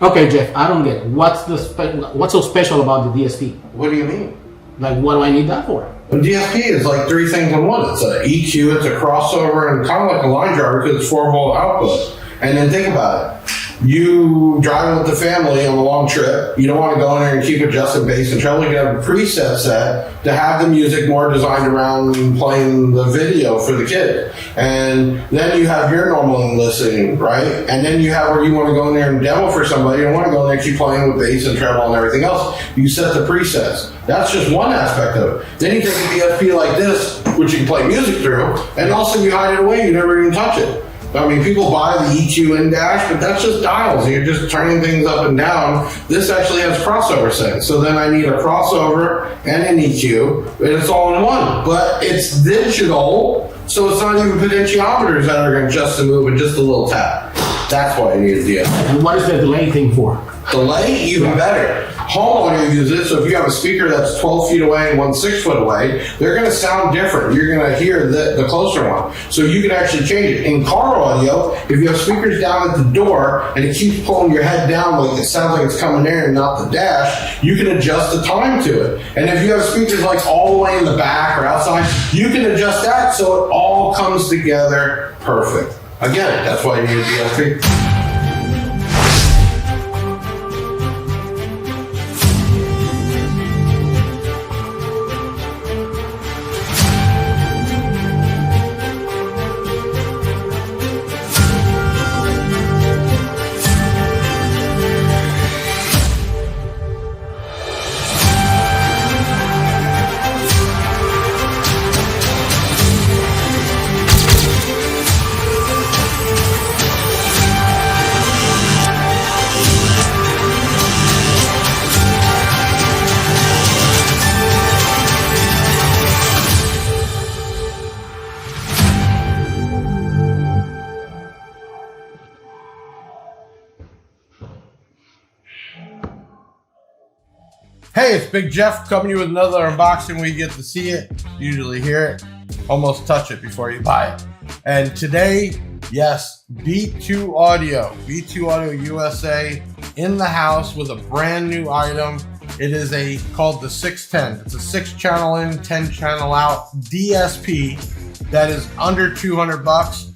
Okay, Jeff, I don't get it. What's so special about the DSP? What do you mean? Like, what do I need that for? The DSP is like three things in one. It's an EQ, it's a crossover, and kind of like a line driver because it's 4-volt output. And then think about it. You driving with the family on a long trip, you don't want to go in there and keep adjusting bass and treble. You have a preset set to have the music more designed around playing the video for the kid. And then you have your normal listening, right? And then you have where you want to go in there and demo for somebody. You don't want to go in there and keep playing with bass and treble and everything else. You set the presets. That's just one aspect of it. Then you take a DSP like this, which you can play music through, and also you hide it away. You never even touch it. I mean, people buy the EQ in-dash, but that's just dials. You're just turning things up and down. This actually has crossover settings. So then I need a crossover and an EQ, and it's all in one. But it's digital, so it's not even potentiometers that are going to adjust the move with just a little tap. That's why I need a DSP. And what is the delay thing for? Delay, even better. Home audio uses it, so if you have a speaker that's 12 feet away and one 6 foot away, they're going to sound different. You're going to hear the closer one. So you can actually change it. In car audio, if you have speakers down at the door and it keeps pulling your head down like it sounds like it's coming in and not the dash, you can adjust the time to it. And if you have speakers like all the way in the back or outside, you can adjust that so it all comes together perfect. Again, that's why you need a DSP. Hey, it's Big Jeff coming to you with another unboxing where you get to see it, usually hear it, almost touch it before you buy it. And today, yes, B2 Audio USA in the house with a brand new item. It is called the SixTen. It's a 6-channel in, 10-channel out DSP that is under 200 bucks.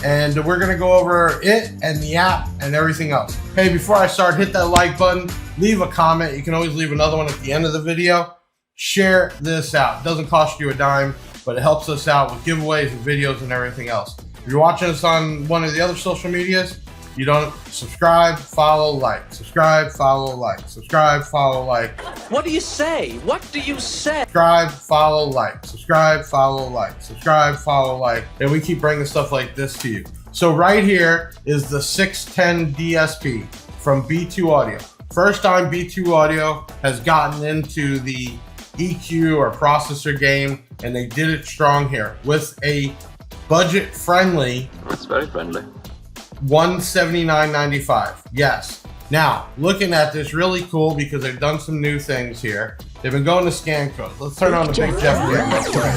And we're gonna go over it and the app and everything else. Hey, before I start, hit that like button, leave a comment. You can always leave another one at the end of the video. Share this out. It doesn't cost you a dime, but it helps us out with giveaways and videos and everything else. If you're watching us on one of the other social medias, you don't subscribe, follow, like. Subscribe, follow, like. Subscribe, follow, like. What do you say? What do you say? Subscribe, follow, like. Subscribe, follow, like. Subscribe, follow, like. And we keep bringing stuff like this to you. So right here is the SixTen DSP from B2 Audio. First time B2 Audio has gotten into the EQ or processor game, and they did it strong here with a budget-friendly. It's very friendly. $179.95. Yes. Now, looking at this, really cool because they've done some new things here. They've been going to scan code. Let's turn on the Big Jeff game real quick.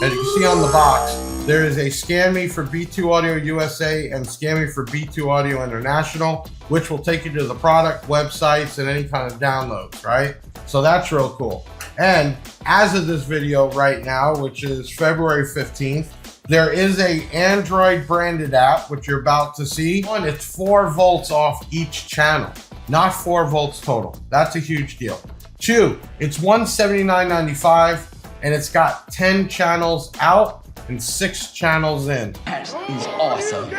As you can see on the box, there is a Scan Me for B2 Audio USA and Scan Me for B2 Audio International, which will take you to the product, websites, and any kind of downloads, right? So that's real cool. And as of this video right now, which is February 15th, there is a Android branded app, which you're about to see. One, it's 4 volts off each channel, not 4 volts total. That's a huge deal. 2, it's $179.95, and it's got 10 channels out and 6 channels in. That is awesome.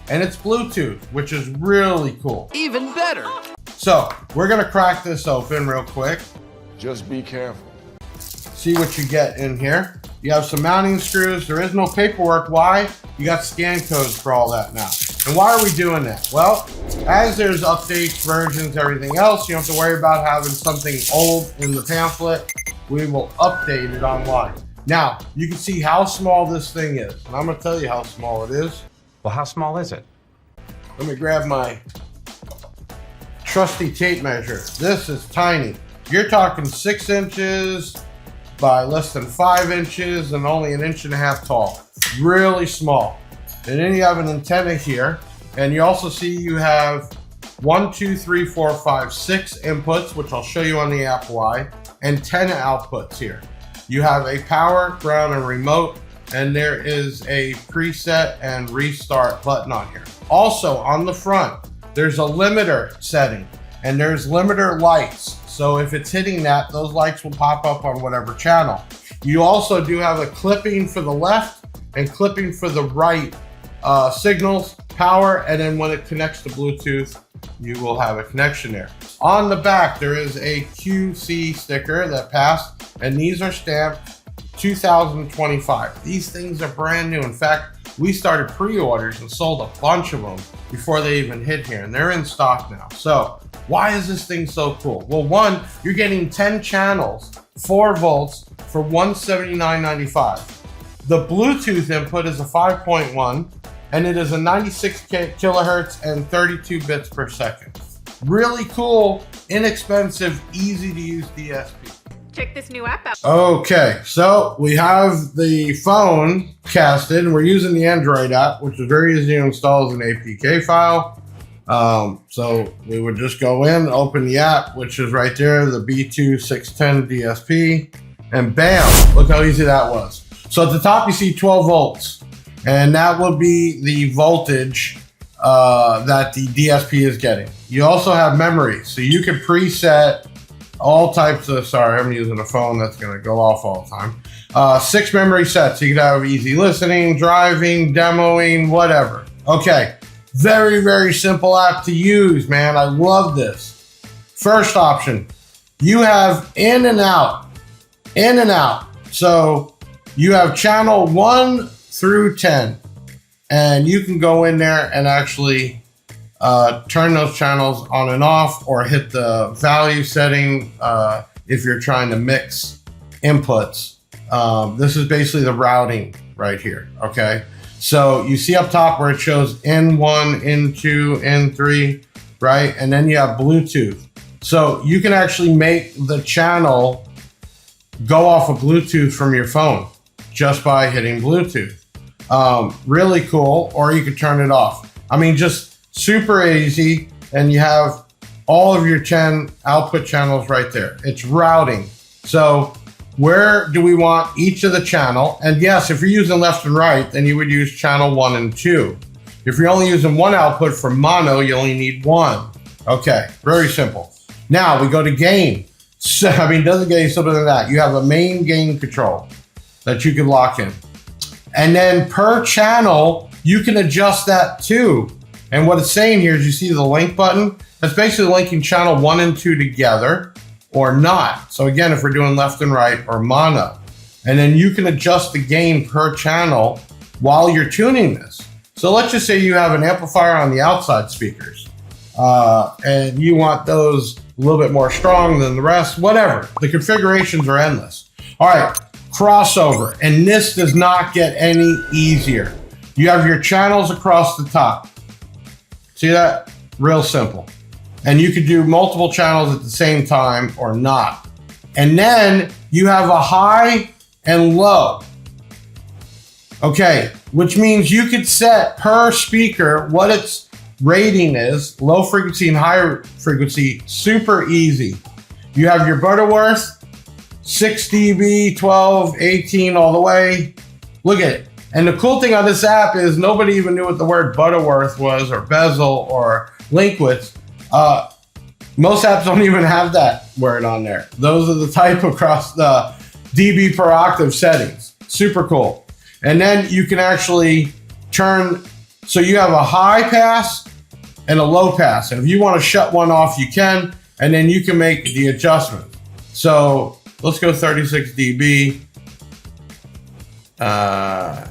And it's Bluetooth, which is really cool. Even better. So we're gonna crack this open real quick. Just be careful. See what you get in here. You have some mounting screws. There is no paperwork. Why? You got scan codes for all that now. And why are we doing that? Well, as there's updates, versions, everything else, you don't have to worry about having something old in the pamphlet. We will update it online. Now, you can see how small this thing is. And I'm gonna tell you how small it is. Well, how small is it? Let me grab my trusty tape measure. This is tiny. You're talking 6 inches by less than 5 inches and only 1.5 inches tall. Really small. And then you have an antenna here. And you also see you have 1, 2, 3, 4, 5, 6 inputs, which I'll show you on the app why, and 10 outputs here. You have a power, ground, and remote, and there is a preset and restart button on here. Also on the front, there's a limiter setting, and there's limiter lights. So if it's hitting that, those lights will pop up on whatever channel. You also do have a clipping for the left and clipping for the right signals, power, and then when it connects to Bluetooth, you will have a connection there. On the back, there is a QC sticker that passed, and these are stamped 2025. These things are brand new. In fact, we started pre-orders and sold a bunch of them before they even hit here, and they're in stock now. So why is this thing so cool? Well, one, you're getting 10 channels, 4 volts for $179.95. The Bluetooth input is a 5.1, and it is a 96 kilohertz and 32 bits per second. Really cool, inexpensive, easy to use DSP. Check this new app out. Okay, so we have the phone casted. We're using the Android app, which is very easy to install as an APK file. So we would just go in, open the app, which is right there, the B2 SixTen DSP, and bam, look how easy that was. So at the top, you see 12 volts, and that will be the voltage that the DSP is getting. You also have memory, so you can preset all types of, sorry, I'm using a phone that's gonna go off all the time. 6 memory sets. You could have easy listening, driving, demoing, whatever. Okay, very, very simple app to use, man. I love this. First option, you have in and out, in and out. So you have channel 1 through 10, and you can go in there and actually turn those channels on and off, or hit the value setting if you're trying to mix inputs. This is basically the routing right here, okay? So you see up top where it shows N1, N2, N3, right? And then you have Bluetooth. So you can actually make the channel go off of Bluetooth from your phone just by hitting Bluetooth. Really cool, or you could turn it off. I mean, just super easy, and you have all of your 10 output channels right there. It's routing. So where do we want each of the channel? And yes, if you're using left and right, then you would use channel 1 and 2. If you're only using one output for mono, you only need 1. Okay, very simple. Now we go to gain. So, I mean, it doesn't get any simpler than that. You have a main gain control that you can lock in. And then per channel, you can adjust that too. And what it's saying here is, you see the link button? That's basically linking channel 1 and 2 together or not. So again, if we're doing left and right or mono, and then you can adjust the gain per channel while you're tuning this. So let's just say you have an amplifier on the outside speakers, and you want those a little bit more strong than the rest, whatever. The configurations are endless. All right, crossover, and this does not get any easier. You have your channels across the top. See that? Real simple. And you could do multiple channels at the same time or not. And then you have a high and low. Okay, which means you could set per speaker what its rating is, low frequency and higher frequency, super easy. You have your Butterworth, 6 dB, 12, 18, all the way. Look at it. And the cool thing on this app is nobody even knew what the word Butterworth was, or bezel, or link width. Most apps don't even have that word on there. Those are the type across the dB per octave settings. Super cool. And then you can actually turn, so you have a high pass and a low pass. And if you want to shut one off, you can, and then you can make the adjustment. So let's go 36 dB.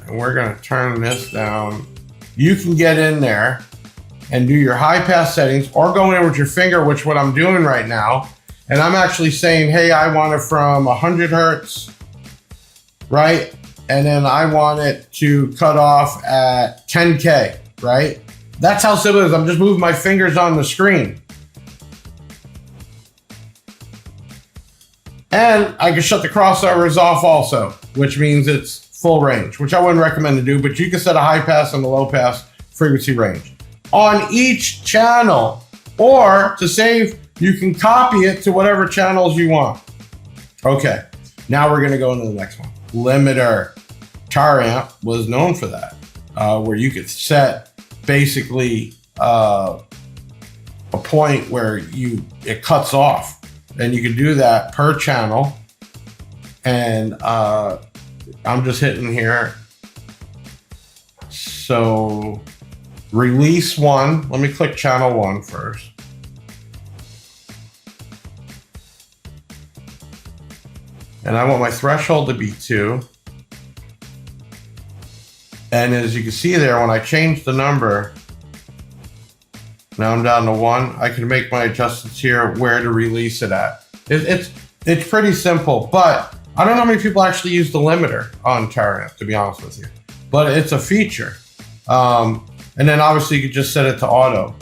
We're going to turn this down. You can get in there and do your high pass settings, or go in with your finger, which what I'm doing right now. And I'm actually saying, hey, I want it from 100 Hertz, right? And then I want it to cut off at 10K, right? That's how simple it is. I'm just moving my fingers on the screen. And I can shut the crossovers off also, which means it's full range, which I wouldn't recommend to do, but you can set a high pass and a low pass frequency range on each channel, Or to save, you can copy it to whatever channels you want. Okay, now we're gonna go into the next one. Limiter. Tar Amp was known for that, where you could set basically a point where it cuts off, and you can do that per channel. And I'm just hitting here. So release 1. Let me click channel 1 first. And I want my threshold to be 2. And as you can see there, when I change the number, now I'm down to 1. I can make my adjustments here where to release it at. It's pretty simple, but I don't know how many people actually use the limiter on Tar Amp, to be honest with you. But it's a feature. And then obviously you could just set it to auto,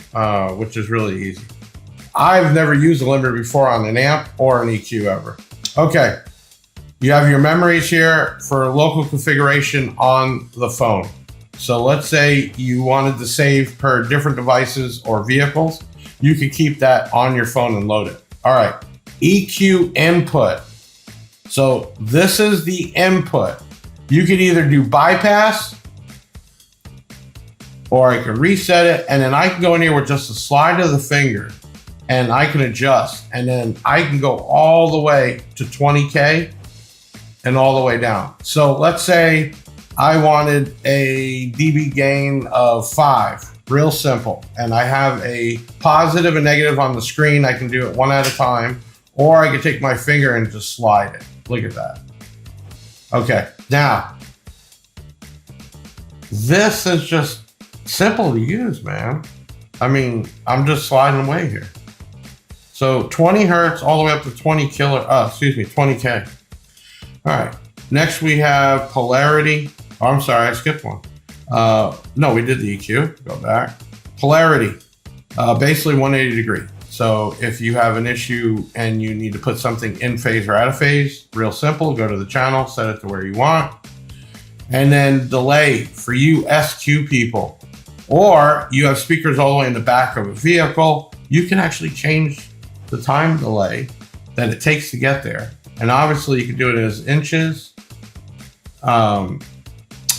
which is really easy. I've never used a limiter before on an amp or an EQ ever. Okay. You have your memories here for local configuration on the phone. So let's say you wanted to save per different devices or vehicles. You could keep that on your phone and load it. All right, EQ input. So this is the input. You could either do bypass, or I could reset it, and then I can go in here with just a slide of the finger and I can adjust, and then I can go all the way to 20K and all the way down. So let's say I wanted a dB gain of 5, real simple. And I have a positive and negative on the screen. I can do it one at a time, or I can take my finger and just slide it. Look at that. Okay, now, this is just simple to use, man. I mean, I'm just sliding away here. So 20 Hertz all the way up to 20K. All right, next we have polarity. Oh, I'm sorry, I skipped one. No, we did the EQ, go back. Polarity, basically 180 degree. So if you have an issue and you need to put something in phase or out of phase, real simple, go to the channel, set it to where you want. And then delay for you SQ people, or you have speakers all the way in the back of a vehicle, you can actually change the time delay that it takes to get there. And obviously you can do it as inches,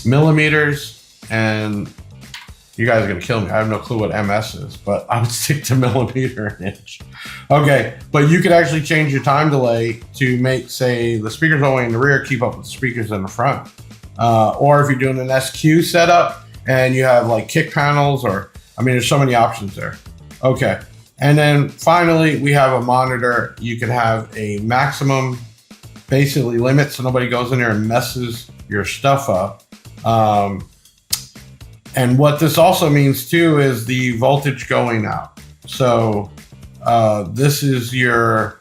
millimeters, and you guys are gonna kill me. I have no clue what MS is, but I would stick to millimeter and inch. Okay, but you could actually change your time delay to make, say, the speakers all the way in the rear keep up with the speakers in the front. Or if you're doing an SQ setup and you have like kick panels, or, I mean, there's so many options there. Okay, and then finally we have a monitor. You can have a maximum basically limit so nobody goes in there and messes your stuff up. And what this also means too is the voltage going out. So this is your,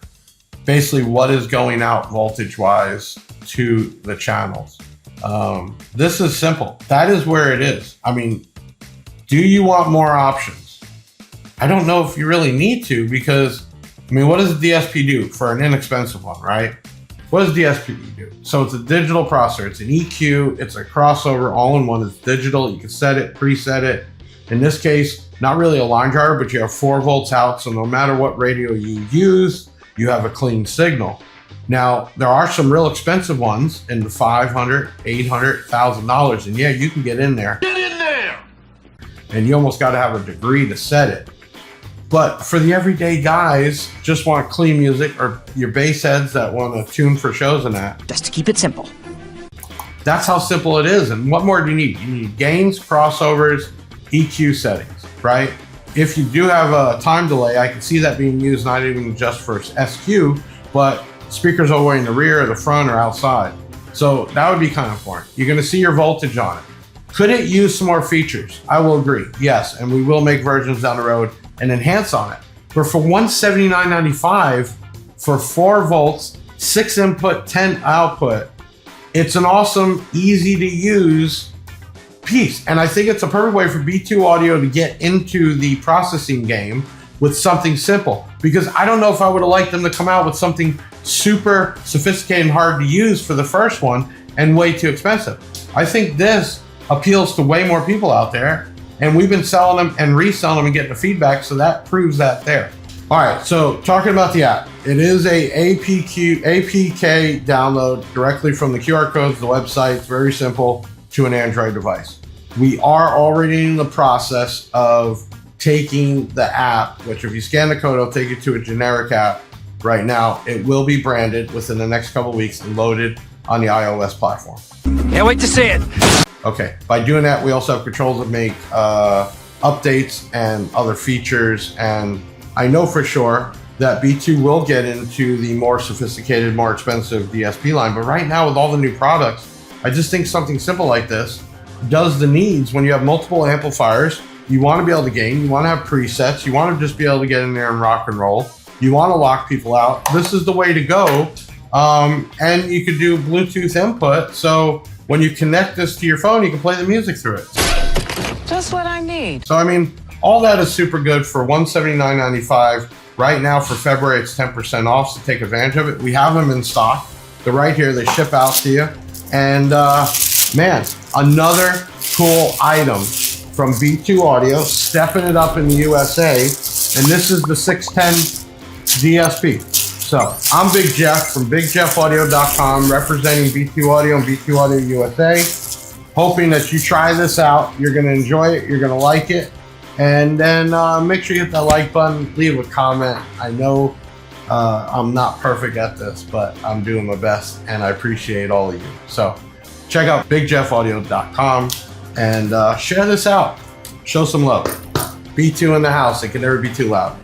basically what is going out voltage wise to the channels. This is simple. That is where it is. I mean, do you want more options? I don't know if you really need to, because, I mean, what does the DSP do for an inexpensive one, right? What does DSP do? So it's a digital processor. It's an EQ. It's a crossover all-in-one. It's digital. You can set it, preset it. In this case, not really a line driver, but you have 4 volts out. So no matter what radio you use, you have a clean signal. Now, there are some real expensive ones in the $500, $800, $1,000. And yeah, you can get in there. Get in there! And you almost got to have a degree to set it. But for the everyday guys, just want clean music, or your bass heads that want to tune for shows and that. Just to keep it simple. That's how simple it is. And what more do you need? You need gains, crossovers, EQ settings, right? If you do have a time delay, I can see that being used not even just for SQ, but speakers all the way in the rear, or the front, or outside. So that would be kind of important. You're going to see your voltage on it. Could it use some more features? I will agree, yes. And we will make versions down the road and enhance on it. But for $179.95 for 4 volts, 6 input, 10 output, it's an awesome, easy to use piece. And I think it's a perfect way for B2 Audio to get into the processing game with something simple, because I don't know if I would have liked them to come out with something super sophisticated and hard to use for the first one and way too expensive. I think this appeals to way more people out there, And we've been selling them and reselling them and getting the feedback, so that proves that there. All right, so talking about the app, it is a APK download directly from the QR codes, the website. It's very simple to an Android device. We are already in the process of taking the app, which if you scan the code, it'll take you to a generic app. Right now, it will be branded within the next couple of weeks and loaded on the iOS platform. Can't wait to see it. Okay, by doing that, we also have controls that make updates and other features. And I know for sure that B2 will get into the more sophisticated, more expensive DSP line. But right now, with all the new products, I just think something simple like this does the needs. When you have multiple amplifiers, you want to be able to gain, you want to have presets, you want to just be able to get in there and rock and roll. You want to lock people out. This is the way to go. And you could do Bluetooth input. So when you connect this to your phone, you can play the music through it. Just what I need. So, I mean, all that is super good for $179.95. Right now for February, it's 10% off, so take advantage of it. We have them in stock. They're right here. They ship out to you. And man, another cool item from B2 Audio, stepping it up in the USA. And this is the SixTen DSP. So I'm Big Jeff from BigJeffAudio.com, representing B2 Audio and B2 Audio USA. Hoping that you try this out. You're going to enjoy it. You're going to like it. And then make sure you hit that like button. Leave a comment. I know I'm not perfect at this, but I'm doing my best, and I appreciate all of you. So check out BigJeffAudio.com and share this out. Show some love. B2 in the house. It can never be too loud.